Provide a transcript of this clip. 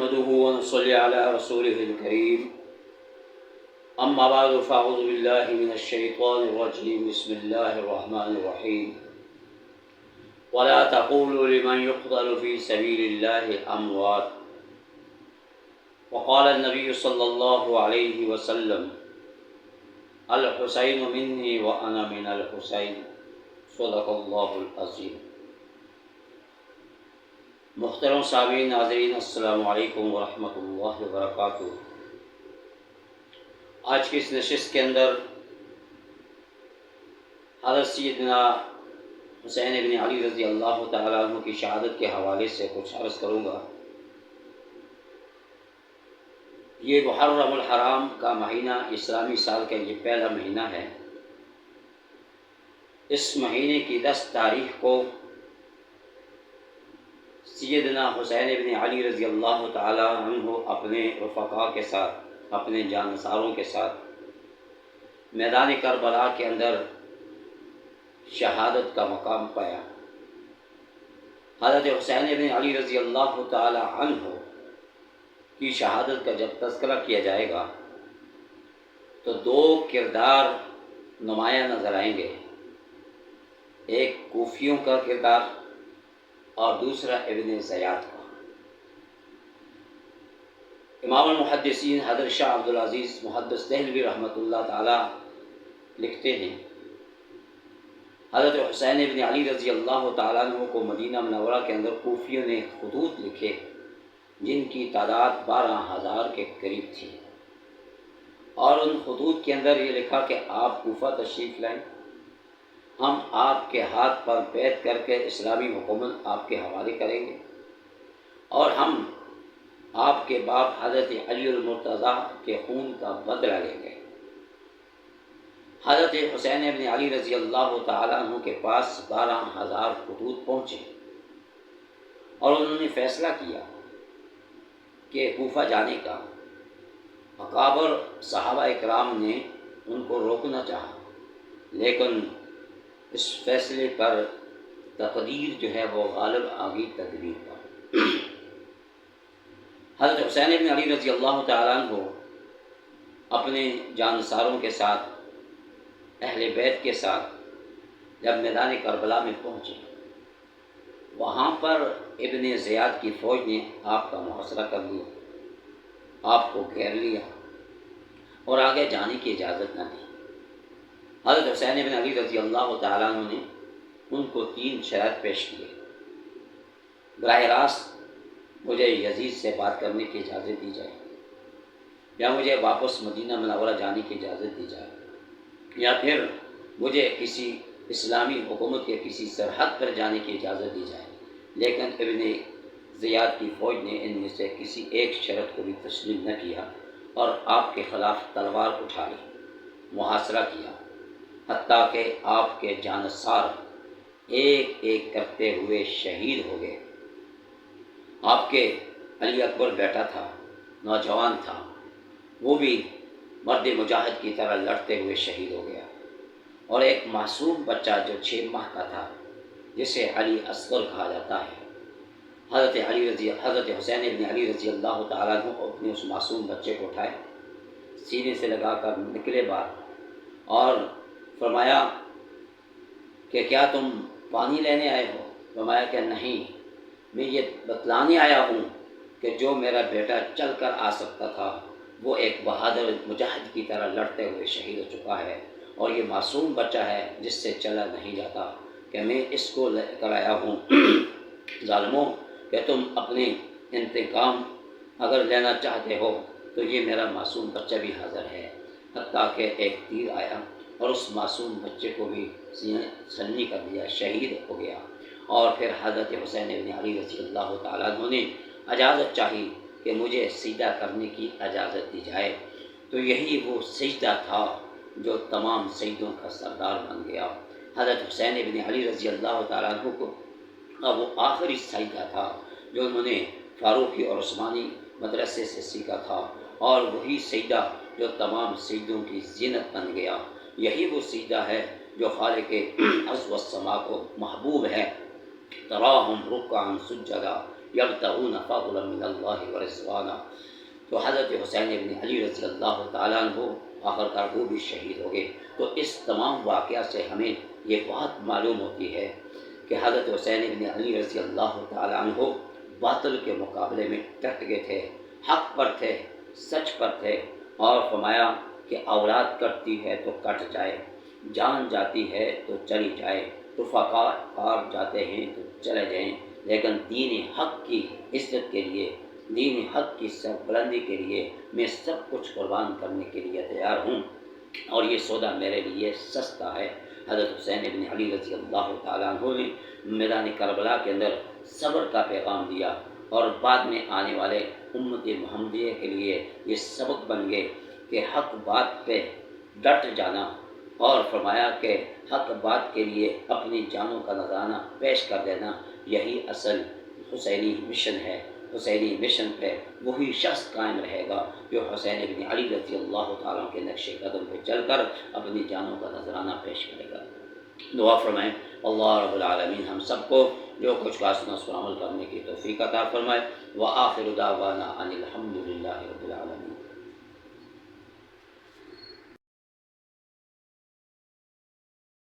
نحمده ونصلي على رسوله الكريم أما بعد فأعوذ بالله من الشيطان الرجيم بسم الله الرحمن الرحيم ولا تقولوا لمن يقتل في سبيل الله أموات وقال النبي صلى الله عليه وسلم الحسين مني وأنا من الحسين صدق الله العظيم۔ محترم سامعین ناظرین، السلام علیکم ورحمۃ اللہ وبرکاتہ۔ آج کی اس نشست کے اندر حضرت سیدنا حسین ابن علی رضی اللہ تعالیٰ عنہ کی شہادت کے حوالے سے کچھ عرض کروں گا۔ یہ محرم الحرام کا مہینہ اسلامی سال کا یہ پہلا مہینہ ہے۔ اس مہینے کی 10 تاریخ کو سیدنا حسین ابن علی رضی اللہ تعالیٰ عنہ اپنے رفقاء کے ساتھ، اپنے جانثاروں کے ساتھ میدان کربلا کے اندر شہادت کا مقام پایا۔ حضرت حسین ابن علی رضی اللہ تعالیٰ عنہ کی شہادت کا جب تذکرہ کیا جائے گا تو 2 کردار نمایاں نظر آئیں گے، ایک کوفیوں کا کردار اور دوسرا ابن زیاد کا۔ امام المحدثین حضرت شاہ عبدالعزیز محدث دہلوی رحمۃ اللہ تعالی لکھتے ہیں، حضرت حسین ابن علی رضی اللہ تعالیٰ عنہ کو مدینہ منورہ کے اندر کوفیوں نے خطوط لکھے جن کی تعداد 12,000 کے قریب تھی، اور ان خطوط کے اندر یہ لکھا کہ آپ کوفہ تشریف لائیں، ہم آپ کے ہاتھ پر بیعت کر کے اسلامی حکومت آپ کے حوالے کریں گے، اور ہم آپ کے باپ حضرت علی المرتضیٰ کے خون کا بدلہ لیں گے۔ حضرت حسین ابن علی رضی اللہ تعالیٰ عنہ کے پاس 12,000 خطوط پہنچے اور انہوں نے فیصلہ کیا کہ کوفہ جانے کا۔ اکابر صحابہ اکرام نے ان کو روکنا چاہا، لیکن اس فیصلے پر تقدیر جو ہے وہ غالب آ گئی تدبیر پر۔ حضرت حسین بن علی رضی اللہ تعالیٰ عنہ اپنے جانثاروں کے ساتھ، اہل بیت کے ساتھ جب میدان کربلا میں پہنچے، وہاں پر ابن زیاد کی فوج نے آپ کا محاصرہ کر لیا، آپ کو گھیر لیا اور آگے جانے کی اجازت نہ دی۔ حضرت حسین بن علی رضی اللہ تعالیٰ عنہ نے ان کو 3 شرائط پیش کیے۔ براہ راست مجھے یزید سے بات کرنے کی اجازت دی جائے، یا مجھے واپس مدینہ منورہ جانے کی اجازت دی جائے، یا پھر مجھے کسی اسلامی حکومت کے کسی سرحد پر جانے کی اجازت دی جائے، لیکن ابن زیاد کی فوج نے ان میں سے کسی ایک شرط کو بھی تسلیم نہ کیا اور آپ کے خلاف تلوار اٹھا لی، محاصرہ کیا، حتیٰ کہ آپ کے جانثار ایک ایک کرتے ہوئے شہید ہو گئے۔ آپ کے علی اکبر بیٹا تھا، نوجوان تھا، وہ بھی مرد مجاہد کی طرح لڑتے ہوئے شہید ہو گیا، اور ایک معصوم بچہ جو 6 ماہ کا تھا، جسے علی اصغر کہا جاتا ہے، حضرت حسین ابن علی رضی اللہ تعالیٰ عنہ اپنے اس معصوم بچے کو اٹھائے، سینے سے لگا کر نکلے باہر اور فرمایا کہ کیا تم پانی لینے آئے ہو؟ فرمایا کہ نہیں، میں یہ بتلانے آیا ہوں کہ جو میرا بیٹا چل کر آ سکتا تھا وہ ایک بہادر مجاہد کی طرح لڑتے ہوئے شہید ہو چکا ہے، اور یہ معصوم بچہ ہے جس سے چلا نہیں جاتا، کہ میں اس کو لے کر آیا ہوں۔ ظالموں، کہ تم اپنے انتقام اگر لینا چاہتے ہو تو یہ میرا معصوم بچہ بھی حاضر ہے۔ حتیٰ کہ ایک تیر آیا اور اس معصوم بچے کو بھی سینے چھلنی کر دیا، شہید ہو گیا۔ اور پھر حضرت حسین بن علی رضی اللہ تعالیٰ عنہ نے اجازت چاہی کہ مجھے سجدہ کرنے کی اجازت دی جائے، تو یہی وہ سجدہ تھا جو تمام سجدوں کا سردار بن گیا۔ حضرت حسین بن علی رضی اللہ تعالیٰ عنہ کو وہ آخری سجدہ تھا جو انہوں نے فاروقی اور عثمانی مدرسے سے سیکھا تھا، اور وہی سجدہ جو تمام سجدوں کی زینت بن گیا۔ یہی وہ سجدہ ہے جو خالق ارض و السماء کو محبوب ہے۔ تراہم رکعا سجدا یبتغون فضلا من اللہ ورضوانا۔ تو حضرت حسین بن علی رضی اللہ تعالیٰ عنہ آخر کار وہ بھی شہید ہو گئے۔ تو اس تمام واقعہ سے ہمیں یہ بات معلوم ہوتی ہے کہ حضرت حسین بن علی رضی اللہ تعالیٰ عنہ باطل کے مقابلے میں ڈٹ گئے تھے، حق پر تھے، سچ پر تھے، اور فرمایا کہ اولاد کٹتی ہے تو کٹ جائے، جان جاتی ہے تو چلی جائے، رفقا جاتے ہیں تو چلے جائیں، لیکن دین حق کی عزت کے لیے، دین حق کی سربلندی کے لیے میں سب کچھ قربان کرنے کے لیے تیار ہوں، اور یہ سودا میرے لیے سستا ہے۔ حضرت حسین بن علی رضی اللہ تعالیٰ عنہ نے میدان کربلا کے اندر صبر کا پیغام دیا، اور بعد میں آنے والے امت محمدیہ کے لیے یہ سبق بن گئے کہ حق بات پہ ڈٹ جانا، اور فرمایا کہ حق بات کے لیے اپنی جانوں کا نذرانہ پیش کر دینا، یہی اصل حسینی مشن ہے۔ حسینی مشن پہ وہی شخص قائم رہے گا جو حسین بن علی رضی اللہ تعالیٰ کے نقش قدم پہ چل کر اپنی جانوں کا نذرانہ پیش کرے گا۔ دعا فرمائیں اللہ رب العالمین ہم سب کو جو کچھ کہا سنا اس پر عمل کرنے کی توفیق عطا فرمائے۔ وآخر دعوانا ان الحمد للہ رب العالمین۔